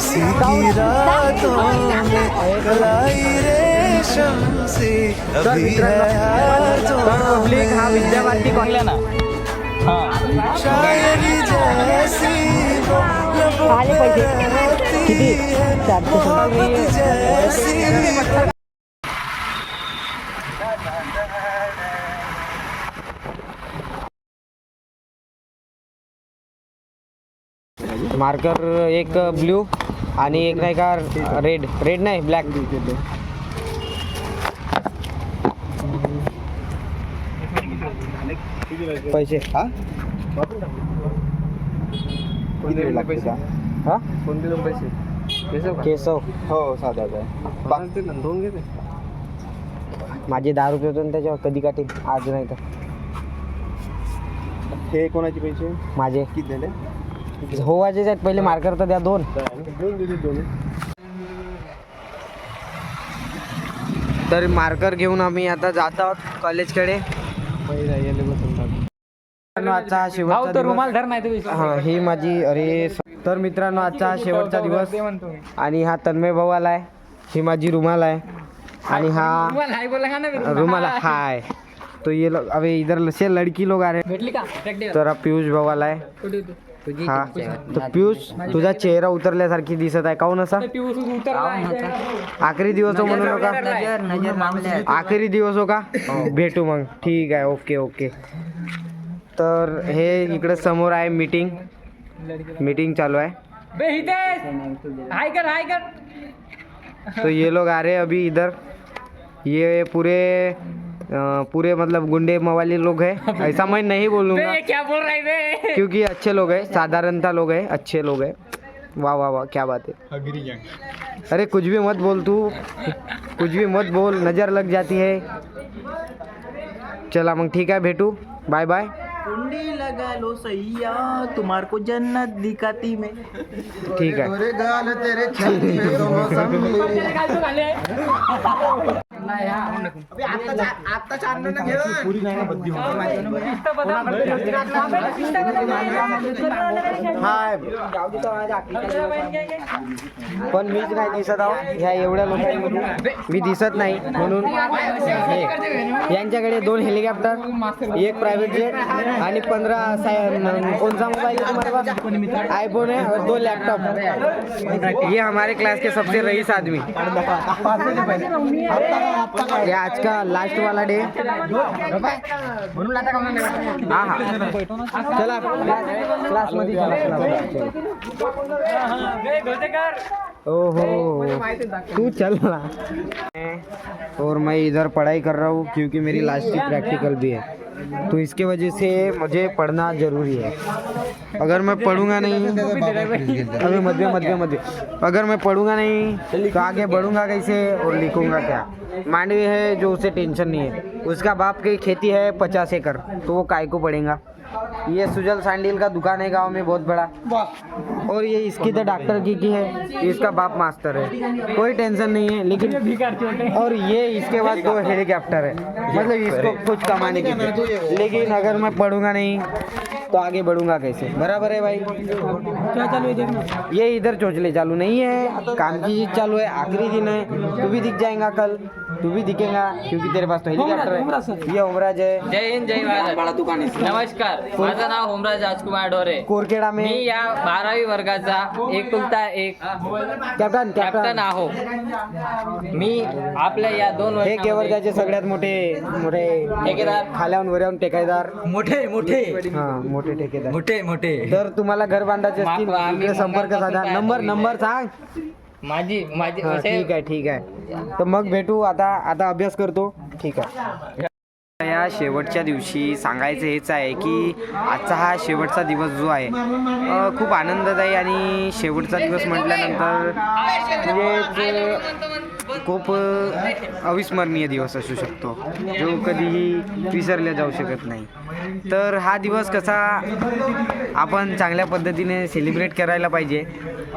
उसी की रातों में कलाई रेशम से अभी है पब्लिक हा विद्याभारती कॉलेज ना शायरी जैसी वो लबों पे रहती है मोहब्बत जैसी मार्कर एक ब्ल्यू आणि एक नाही का रेड रेड नाही ब्लॅक पैसे हा हा केसव हो साधा माझे 10 रुपये होते ना त्याच्यावर कधी काढतील आज नाही तर हे कोणाचे पैसे माझे किती झाले हो वाजेच आहेत पहिले मार्कर तर द्या 2 तर मार्कर घेऊन आम्ही आता जात आहोत कॉलेजकडे आजचा हा शेवटचा दिवस. हा ही माझी अरे तर मित्रांनो आजचा हा शेवटचा दिवस आणि हा तन्मय भाऊ आलाय ही माझी रुमाल आहे आणि हा रुमाल हाय तो ये लोग अबे इधर से लड़की लोग आ रहे तर हा पीयूष भाऊ आलाय हा तर पीयूष तुझा चेहरा उतरल्यासारखी दिसत आहे काऊन असा आखरी दिवस हो म्हणून का आखरी दिवस हो का भेटू मग ठीक आहे ओके ओके तर हे इकडे समोर आहे मीटिंग चालू है तो ये लोग आ रहे हैं अभी इधर ये पूरे मतलब गुंडे मवाली लोग हैं ऐसा मैं नहीं बोलूँगा क्या बोल रहे क्योंकि अच्छे लोग हैं साधारणता लोग हैं अच्छे लोग हैं वाह वाह वाह क्या बात है अरे कुछ भी मत बोल तू कुछ भी मत बोल नज़र लग जाती है चला मग ठीक है भेटू बाय बाय कुंडी लगा लो सैया तुम्हारे को जन्नत दिखाती मैं ठीक है पण मीच नाही दिसत आहो ह्या एवढ्या लोकांमधून मी दिसत नाही म्हणून यांच्याकडे 2 हेलिकॉप्टर एक प्राइवेट जेट आणि 15 कोणसा मोबाइल है तुम्हारे पास आईफोन है और 2 लैपटॉप ये हमारे क्लास के सबसे रईस आदमी ये आज का लास्ट वाला डे हाँ हाँ चला क्लास मध्ये ओहो तू चल रहा और मैं इधर पढ़ाई कर रहा हूँ क्योंकि मेरी लास्ट की प्रैक्टिकल भी है तो इसके वजह से मुझे पढ़ना ज़रूरी है अगर मैं पढ़ूंगा नहीं अभी मध्य अगर मैं पढ़ूंगा नहीं तो आगे बढ़ूंगा कैसे और लिखूंगा क्या मांडवी है जो उसे टेंशन नहीं है उसका बाप की खेती है 50 एकड़ तो वो काय को पढ़ेगा ये सुजल सैंडल का दुकान है गांव में बहुत बड़ा और ये इसकी तो डॉक्टर की है इसका बाप मास्टर है कोई टेंशन नहीं है लेकिन और ये इसके बाद 2 हेलीकॉप्टर है मतलब इसको कुछ कमाने की लेकिन अगर मैं पढ़ूंगा नहीं तो आगे बढ़ूंगा कैसे बराबर है भाई क्या चालू है देखना ये इधर चोचले चालू नहीं है काम की चीज चालू है आखिरी दिन है तू भी दिख जाएगा कल तू भी दिखेगा क्योंकि तेरे पास तो हेलीकॉप्टर है ये ओमराज है जय हिंद जय भारत बड़ा दुकान नमस्कार माझं नाव ओमराज राजकुमार ढोरे कोरखेडा में मी या 12वी वर्गाचा एकुलता एक कॅप्टन आहो मी आपल्या या 2 हे केवर्ध्याचे सगळ्यात मोठे ठेकेदार खाल्याहून वऱ्याहून टेकायदार मोठे हा मोठे ठेकेदार मोठे तर तुम्हाला घर बांधायचे असतील इकडे संपर्क साधा नंबर सांग माझी हा, ठीक आहे तर मग भेटू आता अभ्यास करतो ठीक आहे या शेवटच्या दिवशी सांगायचं हेच आहे की आजचा हा शेवटचा दिवस जो आहे खूप आनंददायी आणि शेवटचा दिवस म्हटल्यानंतर म्हणजे खूप अविस्मरणीय दिवस असू शकतो जो कधीही विसरला जाऊ शकत नाही तर हा दिवस कसा आपण चांगल्या पद्धतीने सेलिब्रेट करायला पाहिजे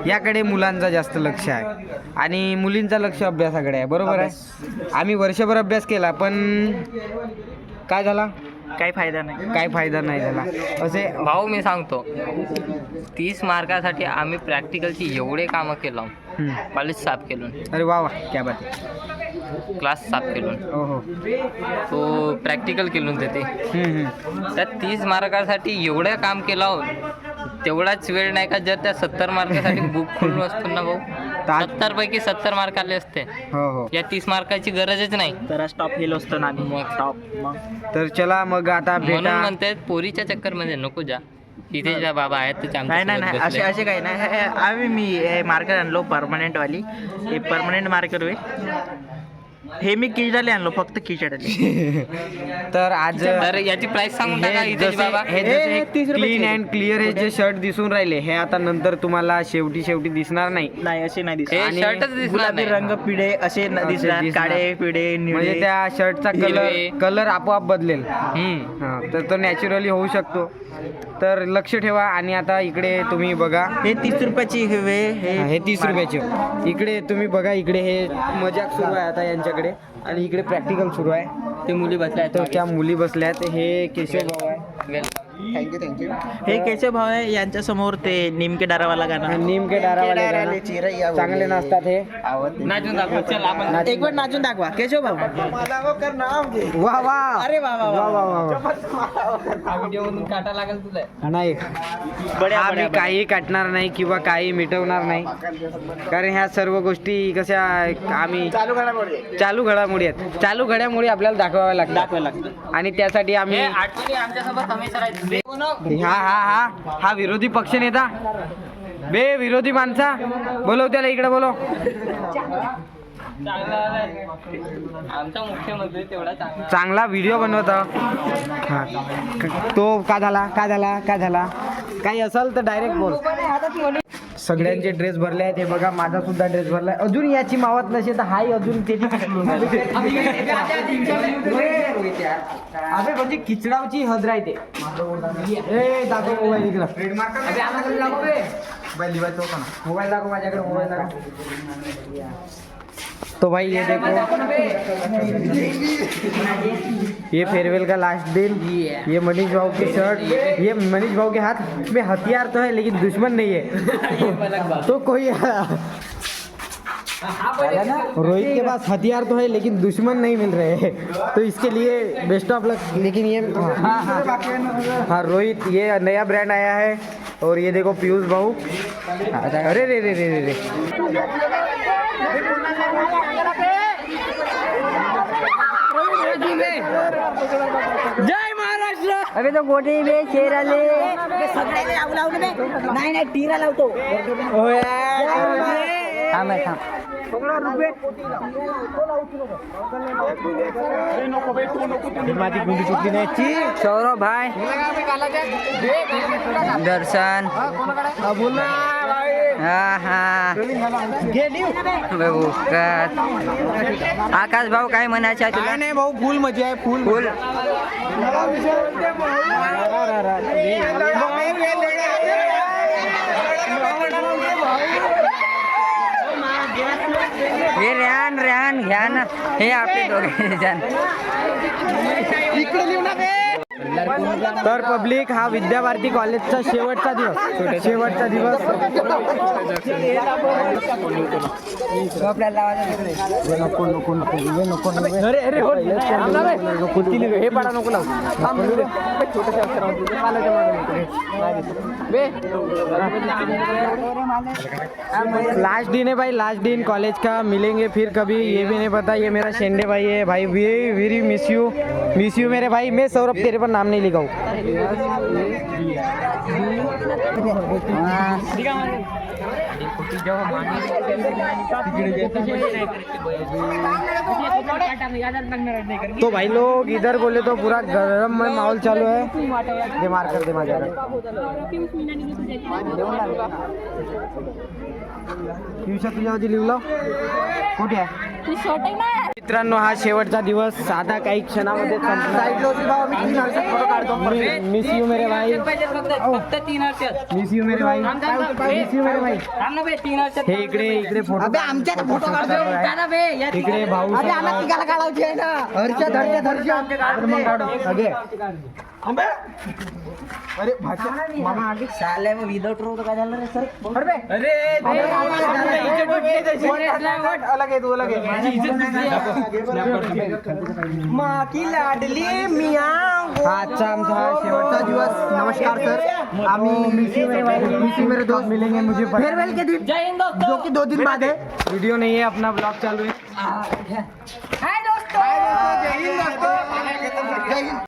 याकडे मुलांचा जास्त लक्ष आहे आणि मुलींचा लक्ष अभ्यासाकडे आहे बरोबर आहे आम्ही वर्षभर अभ्यास केला पण काय झाला काही फायदा नाही. काय फायदा नाही त्याला. असे भाऊ मी सांगतो 30 मार्कासाठी आम्ही प्रॅक्टिकलची एवढे कामं केलं. कॉलेज साफ केलं, अरे वा वा क्या बात आहे. क्लास साफ केलं, हो हो. तो प्रॅक्टिकल केलं ते त्या 30 मार्कासाठी एवढं काम केलं. तेवढाच वेळ नाही का जर त्या 70 मार्कासाठी बुक खोलून असतो ना भाऊ, 70 पैकी 70 मार्क आले असते. हो हो. या 30 मार्काची गरजच नाही. तर स्टॉप केलं असतं ना आम्ही. टॉप मग तर चला मग आता म्हणून भेटा. म्हणते पोरीच्या चक्कर मध्ये नको जा. इथे ज्या बाबा आहेत ते नाही नाही नाही असे असे काही नाही. आम्ही मी मार्कर आणलो परमनंट वाली. हे परमनंट मार्कर होय. हे मी किचडाले आणलो, फक्त किचडाले. तर आज तर याची प्राइस सांगून टाका इथे बाबा. हे जसे क्लीन अँड क्लिअर हे जे शर्ट दिसून राहिले हे आता नंतर तुम्हाला शेवटी दिसणार नाही. नाही असे नाही हे दिसत. शर्टच दिसणार गुलाबी नाही. रंग पिढे असे दिसणार. दिसणार. काळे पिढे म्हणजे निळे. त्या शर्टचा हिरवे. कलर आपोआप बदलेल. हम्म. हा, तर तो नॅचरली होऊ शकतो. तर लक्ष ठेवा. आणि आता इकडे तुम्ही बघा, हे 30 रुपयाची हवे. हे 30 रुपयाचे. इकडे तुम्ही बघा, इकडे हे मजाक सुरू आहे आता यांच्याकडे, आणि इकडे प्रॅक्टिकल सुरू आहे. ते मुली बसल्या तर त्या मुली बसल्यात. हे केशव भाऊ आहे. आहेत. थँक्यू. हे केशव भाव आहे. यांच्या समोर ते निमके डारावाला गाणं. नेमके डारावाले गाणं. चांगले नाचतात हे. नाचून दाखव. चल आपण एक वेळ नाचून दाखवा केशव भाऊ. वा वा. अरे वा वा वा वा. वा वा. व्हिडिओ मधून काटा लागेल तुला. नाही, बड्या हा मी बड्या काही काटणार नाही किंवा काही मिटवणार नाही, कारण ह्या सर्व गोष्टी कशा आम्ही चालू घडामोडी आहेत. चालू घडामोडी आपल्याला दाखवाव्या लागतात. आणि त्यासाठी आम्ही आठवणी आमच्यासोबत हमेशा राहायचं. हा हा हा हा विरोधी पक्ष नेता बे विरोधी माणसा बोलव त्याला इकडे बोलव. आमचा मुख्यमंत्री तेवढा चांगला. चांगला व्हिडिओ बनवता. हा तो का झाला काही असेल तर डायरेक्ट बोल. सगळ्यांचे ड्रेस भरले आहेत. हे बघा माझा सुद्धा ड्रेस भरलाय. अजून याची मावत नसेल तर हाय अजून त्याची अबे म्हणजे किचडावची हद राहते. ए दाखव मोबाईल इकडं. मोबाईल दाखव माझ्याकडे. मोबाईल दाखव. तो भाई ये देखो, ये फेयरवेल का लास्ट दिन. ये मनीष भाव की शर्ट. ये मनीष भाव के हाथ में हथियार तो है लेकिन दुश्मन नहीं है. तो कोई रोहित के पास हथियार तो है लेकिन दुश्मन नहीं मिल रहे हैं, तो इसके लिए बेस्ट ऑफ लक. लेकिन ये हाँ रोहित, ये नया ब्रांड आया है. और ये देखो पीयूष भाऊ. अरे रे रे रे रे रे. जय महाराष्ट्र. अबे तो गोटे बे शेर आले. नाही टीरा लावतो. सौरभ भाई, दर्शन, आकाश भाऊ काय म्हणायचं आहे तुला? नाही भाऊ फुल मजा आहे. फुल फुल हे रेहान घ्या ना. हे आपले दोघे जण. तर पब्लिक, हा विद्याभारती कॉलेजचा शेवटचा दिवस. हे पाडा नको लावू. लास्ट दिन है भाई, लास्ट दिन कॉलेज का. मिलेंगे फिर कभी ये भी नहीं पता. ये मेरा शेंडे भाई है भाई. वेरी मिस यू मेरे भाई. मैं सौरभ तेरे पर नाम नहीं लिखाऊं. तो भाई लोग इधर बोले तो पूरा गरम में माहौल चालू है. दे मार कर दे माझ्या. तुझ्या तुझ्यावरती लिहलं कुठे आहे? मित्रांनो हा शेवटचा दिवस आता काही क्षणामध्ये मिस यू मेरे भाई, मिस यू मेरे भाई, मिस यू मेरे भाई. हे इकडे इकडे फोटो इकडे भाऊ अरे मामा आगे साले में विदाउट रो तो काय झालं रे सर. अरे अलग आहे तू अलग आहे. माकी लाडली मिया. आजचा आमचा शेवटचा दिवस. नमस्कार सर. आम्ही मिस यू मेरे दोस्त मिलेंगे मुझे फेयरवेल के दिन जो कि 2 दिन बाद है. वीडियो नहीं है, अपना ब्लॉग चालू है. हाय दोस्तों, जय हिंद दोस्तों, जय हिंद.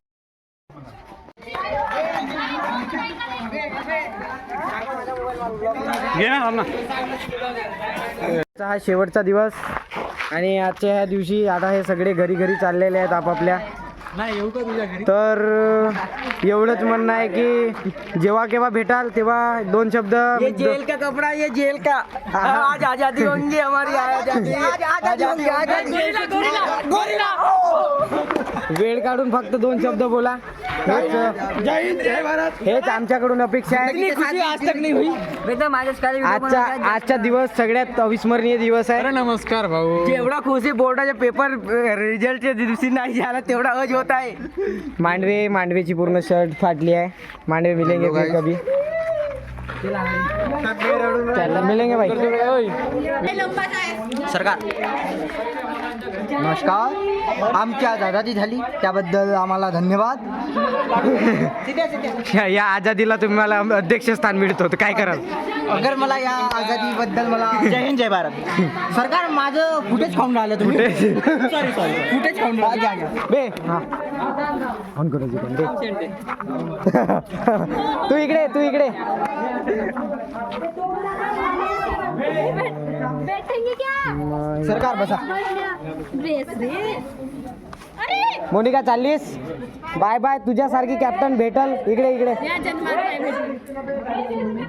हा शेवटचा दिवस आणि आजच्या ह्या दिवशी आता हे सगळे घरी घरी चाललेले आहेत आपापल्या. तर एवढंच म्हणणं आहे की जेव्हा केव्हा भेटाल तेव्हा 2 शब्द. ये जेल का कपडा, ये जेल का. आज आजादी होंगी हमारी, आजादी गोरिल्ला. वेळ काढून फक्त 2 शब्द बोला. जय हिंद जय भारत हेच आमच्याकडून अपेक्षा आहे. आजचा दिवस सगळ्यात अविस्मरणीय दिवस आहे. नमस्कार भाऊ. जेवढा खुशी बोर्डाचे पेपर रिझल्टच्या दिवशी नाही झाला तेवढा अज होत आहे. मांडवेची पूर्ण शर्ट फाटली आहे. मांडवे मिलेंगे फिर कभी. मिलेंगे भाई. सरकार नमस्कार. आमची आज आजादी झाली त्याबद्दल आम्हाला धन्यवाद. या आजादीला तुम्हाला अध्यक्ष स्थान मिळतो तर काय कराल. अगर मला या आजादीबद्दल मला जय हिंद जय भारत. सरकार माझं फुटेज खाऊन राहिलं तुम्ही. सॉरी फुटेज खाऊन बे. हां ऑन करायची पण दे. तू इकडे बैठेंगे क्या? सरकार बसा. ड्रेस रे. अरे मोनिका चाललीस. Bye bye. तुझ्यासारखी कॅप्टन भेटल. इकडे या जन्मात नाही भेटली.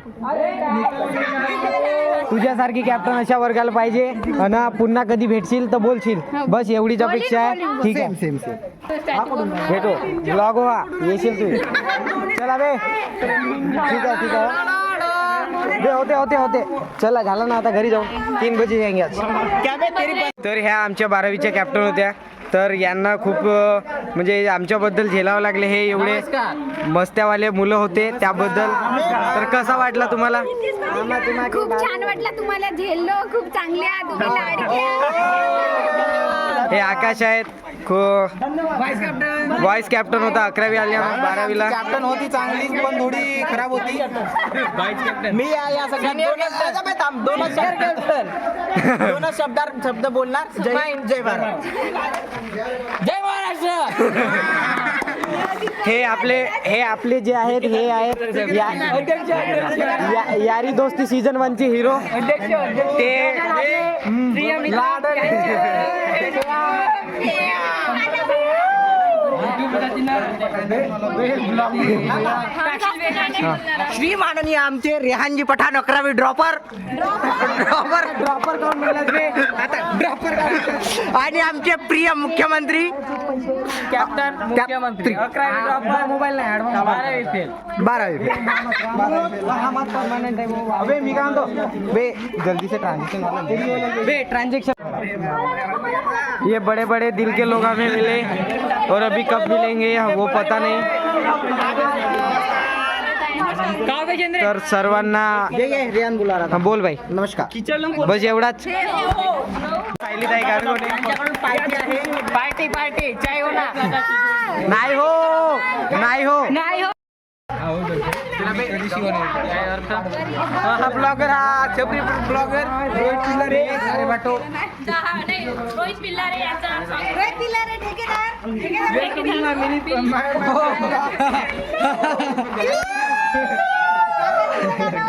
तुझ्यासारखी कॅप्टन अशा वर्गाला पाहिजे. आणि पुन्हा कधी भेटशील तर बोलशील. बस एवढीच अपेक्षा आहे. ठीक आहे सेम भेटो. ब्लॉग व्हा येशील तू. चला बे. ठीक आहे बे. होते चला झालं ना आता घरी जाऊ. 3 बजे जाएंगे आज. तर ह्या आमच्या 12वीच्या कॅप्टन होत्या. तर यांना खूप म्हणजे आमच्याबद्दल झेलावं लागले. हे एवढे मस्त्यावाले मुलं होते त्याबद्दल. तर कसा वाटला तुम्हाला. खूप छान वाटलं. तुम्हाला झेललो. खूप चांगल्या तुम्ही लाडक्या. हे आकाश आहेत. व्हाईस कॅप्टन होता. 11वी आल्या 12वीला कॅप्टन होती चांगली पण थोडी खराब होती. मी या दोन शब्द बोलणार. जय हिंद जय भारत. जय महाराष्ट्र. हे आपले जे आहेत हे आहेत यारी दोस्ती सीझन 1 चे हिरो. ते श्री माननीय आमचे रेहानजी पठाण 11वी ड्रॉपर कोण मिळालं रे आता. ड्रॉपर आणि आमचे प्रिय मुख्यमंत्री कॅप्टन मुख्यमंत्री. 11वी ड्रॉपर. मोबाईल नाही 12वी अबे मी काय म्हणतो बे जल्दी से ट्रांजेक्शन बे ट्रांजेक्शन. ये बड़े बड़े दिल के लोग हमें मिले और अभी कब मिलेंगे वो पता नहीं. तर सर्वांना रेहान बोला रहा था. बोल भाई. नमस्कार. बस एवढाच. पार्टी चाय हो ना. नाही हो. हा ब्लॉगर हा छपरी ब्लॉगर रोहित पिल्लारे. अरे बाटो रोहित पिल्लारे याचा. रोहित पिल्लारे ठेकेदार.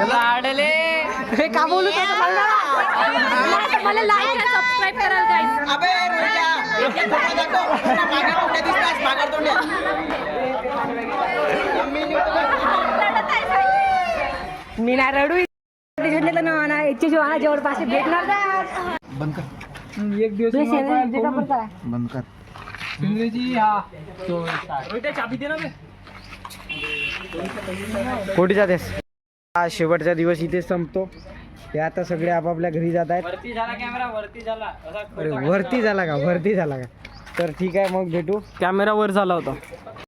लाडले हे का बोलू मला लाईक आणि सबस्क्राइब कराल गाइस. अबे मी ना रडू. याच्याशिवाय जवळपास भेटणार. बंद कर. कुठे जातेस? हा शेवटचा दिवस इथेच संपतो. ते आता सगळे आपापल्या घरी जात आहेत. अरे वरती झाला का? तर ठीक आहे, मग भेटू. कॅमेरा वर झाला होता.